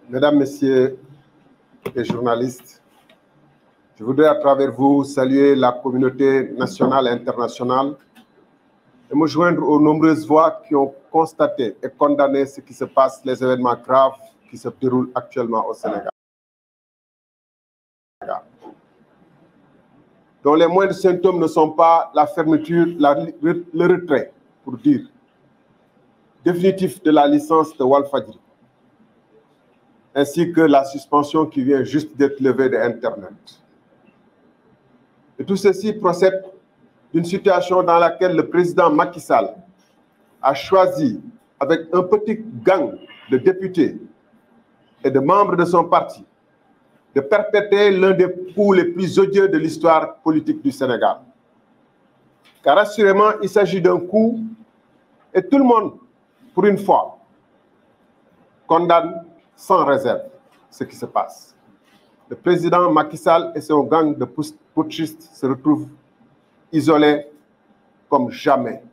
Mesdames, Messieurs les journalistes, je voudrais à travers vous saluer la communauté nationale et internationale et me joindre aux nombreuses voix qui ont constaté et condamné ce qui se passe, les événements graves qui se déroulent actuellement au Sénégal, dont les moindres symptômes ne sont pas la fermeture, le retrait, pour dire, définitif de la licence de Walfadjri, ainsi que la suspension qui vient juste d'être levée de Internet. Et tout ceci procède d'une situation dans laquelle le président Macky Sall a choisi, avec un petit gang de députés et de membres de son parti, de perpétrer l'un des coups les plus odieux de l'histoire politique du Sénégal. Car assurément, il s'agit d'un coup et tout le monde, pour une fois, condamne sans réserve ce qui se passe. Le président Macky Sall et son gang de putschistes se retrouvent isolés comme jamais.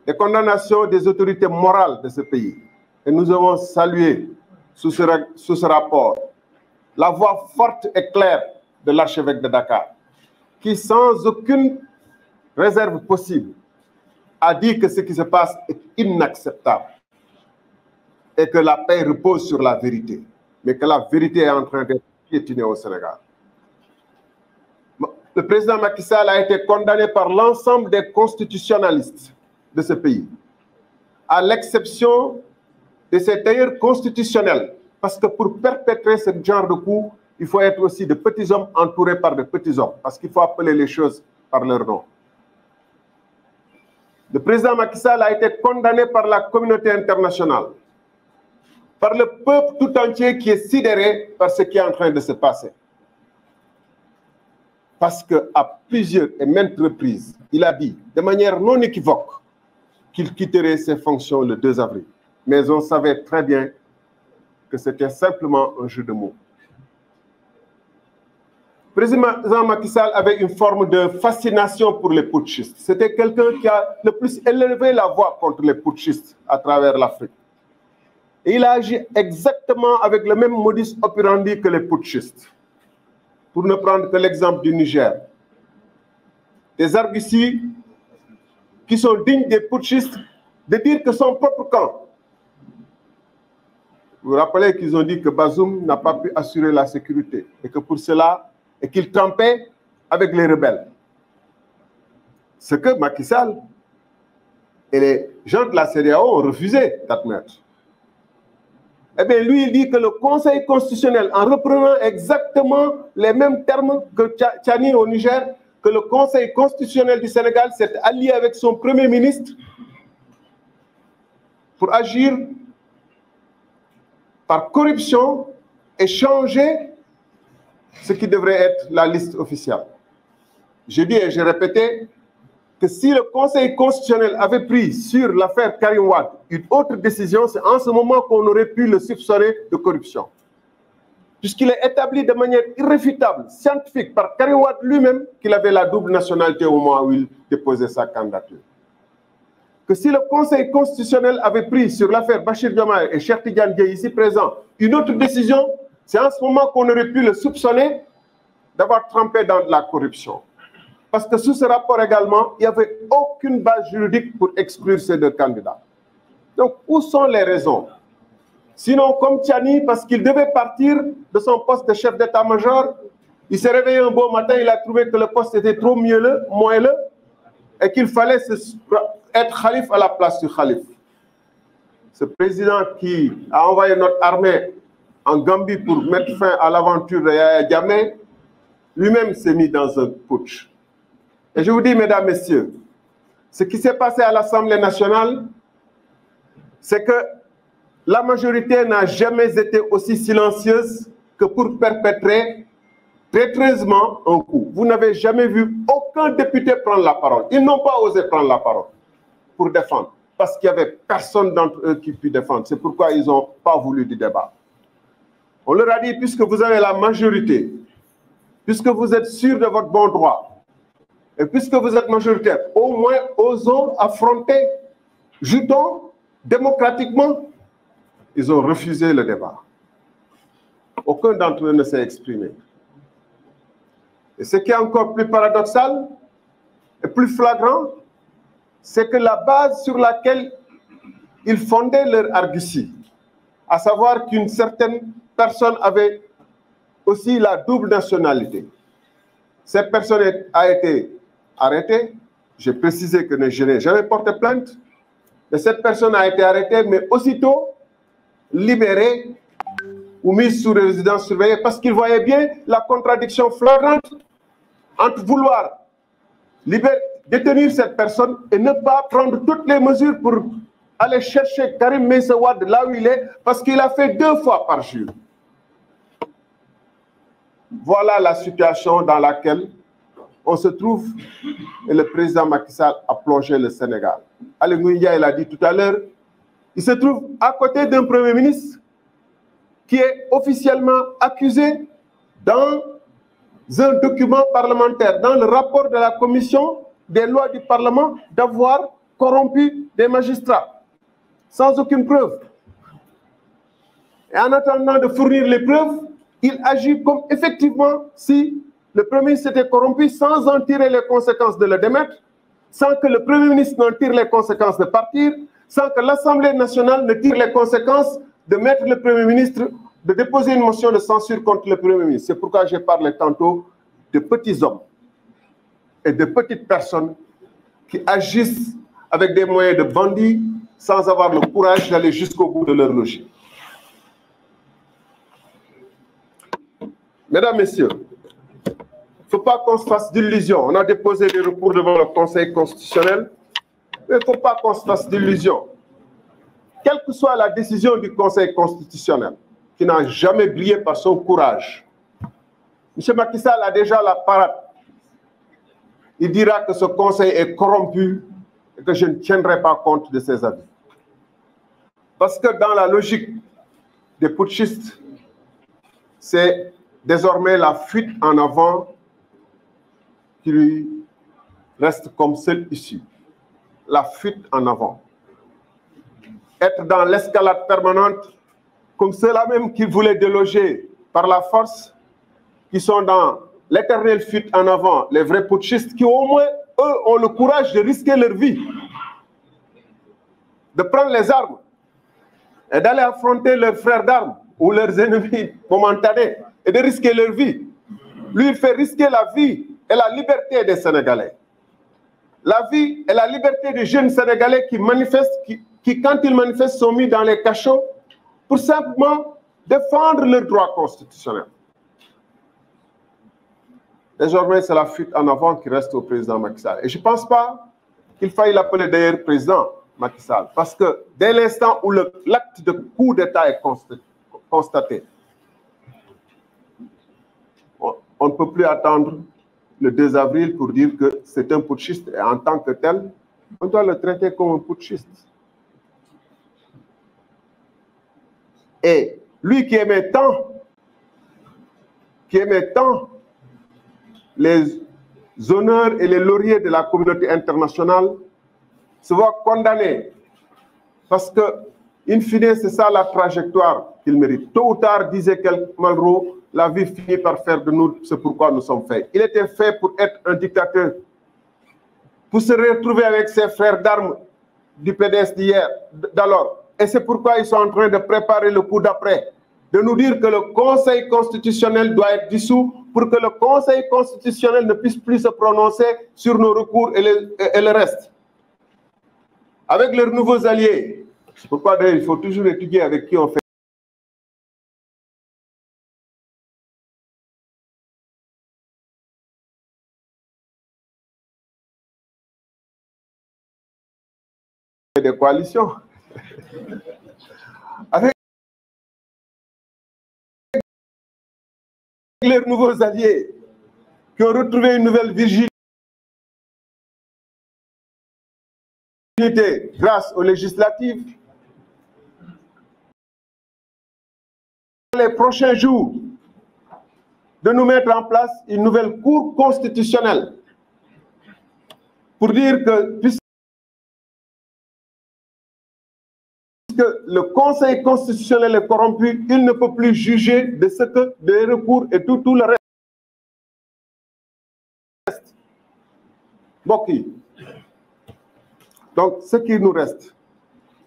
Les condamnations des autorités morales de ce pays, et nous avons salué sous ce rapport la voix forte et claire de l'archevêque de Dakar, qui sans aucune réserve possible a dit que ce qui se passe est inacceptable et que la paix repose sur la vérité, mais que la vérité est en train d'être piétinée au Sénégal. Le président Macky Sall a été condamné par l'ensemble des constitutionnalistes de ce pays, à l'exception de ses tailleurs constitutionnels, parce que pour perpétrer ce genre de coup, il faut être aussi de petits hommes entourés par de petits hommes, parce qu'il faut appeler les choses par leur nom. Le président Macky Sall a été condamné par la communauté internationale, par le peuple tout entier qui est sidéré par ce qui est en train de se passer. Parce qu'à plusieurs et maintes reprises, il a dit de manière non équivoque qu'il quitterait ses fonctions le 2 avril. Mais on savait très bien que c'était simplement un jeu de mots. Le président Macky Sall avait une forme de fascination pour les putschistes. C'était quelqu'un qui a le plus élevé la voix contre les putschistes à travers l'Afrique. Et il a agi exactement avec le même modus operandi que les putschistes. Pour ne prendre que l'exemple du Niger. Des arguties qui sont dignes des putschistes de dire que son propre camp. Vous vous rappelez qu'ils ont dit que Bazoum n'a pas pu assurer la sécurité et que pour cela, et qu'il trempait avec les rebelles. Ce que Macky Sall et les gens de la CEDEAO ont refusé d'admettre. Eh bien, lui, il dit que le Conseil constitutionnel, en reprenant exactement les mêmes termes que Tchani au Niger, que le Conseil constitutionnel du Sénégal s'est allié avec son Premier ministre pour agir par corruption et changer ce qui devrait être la liste officielle. Je dis et je répétais que si le Conseil constitutionnel avait pris sur l'affaire Karim Wade une autre décision, c'est en ce moment qu'on aurait pu le soupçonner de corruption. Puisqu'il est établi de manière irréfutable, scientifique, par Karim Wade lui-même, qu'il avait la double nationalité au moment où il déposait sa candidature. Que si le Conseil constitutionnel avait pris sur l'affaire Bachir Diomaye et Cheikh Tidiane Dièye ici présent une autre décision, c'est en ce moment qu'on aurait pu le soupçonner d'avoir trempé dans de la corruption. Parce que sous ce rapport également, il n'y avait aucune base juridique pour exclure ces deux candidats. Donc, où sont les raisons? Sinon, comme Tchani, parce qu'il devait partir de son poste de chef d'état-major, il s'est réveillé un beau matin, il a trouvé que le poste était trop moelleux et qu'il fallait être khalife à la place du khalife. Ce président qui a envoyé notre armée en Gambie pour mettre fin à l'aventure de Yaya Jammeh, lui-même s'est mis dans un putsch. Et je vous dis, mesdames, messieurs, ce qui s'est passé à l'Assemblée nationale, c'est que la majorité n'a jamais été aussi silencieuse que pour perpétrer traîtreusement un coup. Vous n'avez jamais vu aucun député prendre la parole. Ils n'ont pas osé prendre la parole pour défendre, parce qu'il n'y avait personne d'entre eux qui put défendre. C'est pourquoi ils n'ont pas voulu du débat. On leur a dit, puisque vous avez la majorité, puisque vous êtes sûr de votre bon droit, Et puisque vous êtes majoritaire, au moins osons affronter, jutons démocratiquement. Ils ont refusé le débat. Aucun d'entre eux ne s'est exprimé. Et ce qui est encore plus paradoxal et plus flagrant, c'est que la base sur laquelle ils fondaient leur argutie, à savoir qu'une certaine personne avait aussi la double nationalité. Cette personne a été arrêtée. J'ai précisé que je n'ai jamais porté plainte. Mais cette personne a été arrêtée, mais aussitôt libérée ou mise sous résidence surveillée parce qu'il voyait bien la contradiction flagrante entre vouloir détenir cette personne et ne pas prendre toutes les mesures pour aller chercher Karim Meïssa Wade là où il est, parce qu'il a fait 2 fois par jour. Voilà la situation dans laquelle on se trouve et le président Macky Sall a plongé le Sénégal. Ali Ngouille Ndiaye l'a dit tout à l'heure, il se trouve à côté d'un Premier ministre qui est officiellement accusé dans un document parlementaire, dans le rapport de la commission des lois du Parlement, d'avoir corrompu des magistrats, sans aucune preuve. Et en attendant de fournir les preuves, il agit comme effectivement si le Premier ministre était corrompu, sans en tirer les conséquences de le démettre, sans que le Premier ministre n'en tire les conséquences de partir, sans que l'Assemblée nationale ne tire les conséquences de mettre le Premier ministre, de déposer une motion de censure contre le Premier ministre. C'est pourquoi j'ai parlé tantôt de petits hommes et de petites personnes qui agissent avec des moyens de bandits sans avoir le courage d'aller jusqu'au bout de leur logique. Mesdames, Messieurs, il ne faut pas qu'on se fasse d'illusions. On a déposé des recours devant le Conseil constitutionnel, mais il ne faut pas qu'on se fasse d'illusions. Quelle que soit la décision du Conseil constitutionnel, qui n'a jamais brillé par son courage, M. Macky Sall a déjà la parade. Il dira que ce Conseil est corrompu et que je ne tiendrai pas compte de ses avis. Parce que dans la logique des putschistes, c'est désormais la fuite en avant qui lui reste comme seule issue. La fuite en avant. Être dans l'escalade permanente, comme ceux-là même qui voulaient déloger par la force, qui sont dans l'éternelle fuite en avant, les vrais putschistes qui au moins, eux, ont le courage de risquer leur vie, de prendre les armes et d'aller affronter leurs frères d'armes ou leurs ennemis momentanés et de risquer leur vie. Lui, il fait risquer la vie et la liberté des Sénégalais. La vie et la liberté des jeunes Sénégalais qui manifestent, qui quand ils manifestent, sont mis dans les cachots pour simplement défendre leurs droits constitutionnels. Désormais, c'est la fuite en avant qui reste au président Macky Sall. Et je ne pense pas qu'il faille l'appeler d'ailleurs président Macky Sall, parce que dès l'instant où l'acte de coup d'État est constaté, on ne peut plus attendre le 2 avril pour dire que c'est un putschiste. Et en tant que tel, on doit le traiter comme un putschiste. Et lui qui aimait tant les honneurs et les lauriers de la communauté internationale, se voit condamné. Parce que, in fine, c'est ça la trajectoire qu'il mérite. Tôt ou tard, disait Malraux, la vie finit par faire de nous ce pourquoi nous sommes faits. Il était fait pour être un dictateur, pour se retrouver avec ses frères d'armes du PDS d'hier, d'alors. Et c'est pourquoi ils sont en train de préparer le coup d'après, de nous dire que le Conseil constitutionnel doit être dissous pour que le Conseil constitutionnel ne puisse plus se prononcer sur nos recours et le reste. Avec leurs nouveaux alliés. C'est pourquoi d'ailleurs il faut toujours étudier avec qui on fait des coalitions. Avec leurs nouveaux alliés qui ont retrouvé une nouvelle virginité grâce aux législatives. Les prochains jours, de nous mettre en place une nouvelle cour constitutionnelle pour dire que puisque le Conseil constitutionnel est corrompu, il ne peut plus juger de ce que des recours et tout le reste. Mbokk yi, donc ce qui nous reste,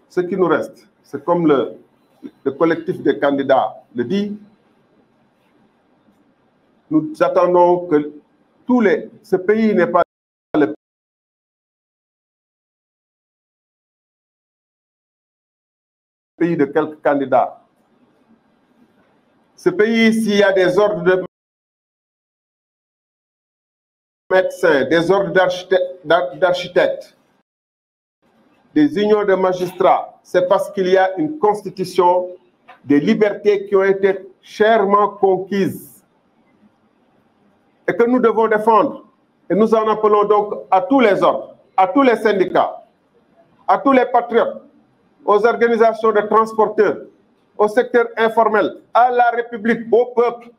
c'est comme le collectif des candidats le dit, nous attendons que ce pays n'est pas le pays de quelques candidats. Ce pays, s'il y a des ordres de médecins, des ordres d'architectes, des unions de magistrats, c'est parce qu'il y a une constitution, des libertés qui ont été chèrement conquises et que nous devons défendre. Et nous en appelons donc à tous les ordres, à tous les syndicats, à tous les patriotes, aux organisations de transporteurs, au secteur informel, à la République, au peuple,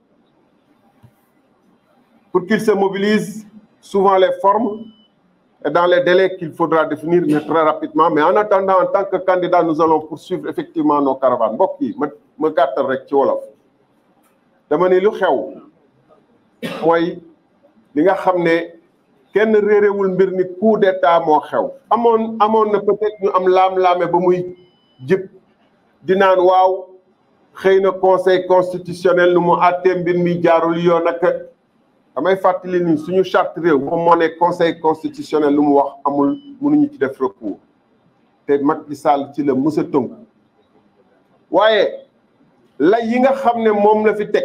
pour qu'ils se mobilisent souvent les formes et dans les délais qu'il faudra définir, mais très rapidement. Mais en attendant, en tant que candidat, nous allons poursuivre effectivement nos caravanes. Mbokk yi ma gàttal rek ci wolof dama ne lu xew mooy li nga xam ne kenn réerewul mbir ni coup d'état moo xew. amoon na peut-être ñu am laam-laame ba muy jib di naan waaw xëy na conseil constitutionnel nu mu àttee mbir mi jaarul yoon ak damay fàttali ni suñu charte réew moom moo ne conseil constitutionnel lu mu wax amul mënuñu ci def recours te Macky Sall ci la mës a tënk waaye lay yi nga xam ne moom la fi teg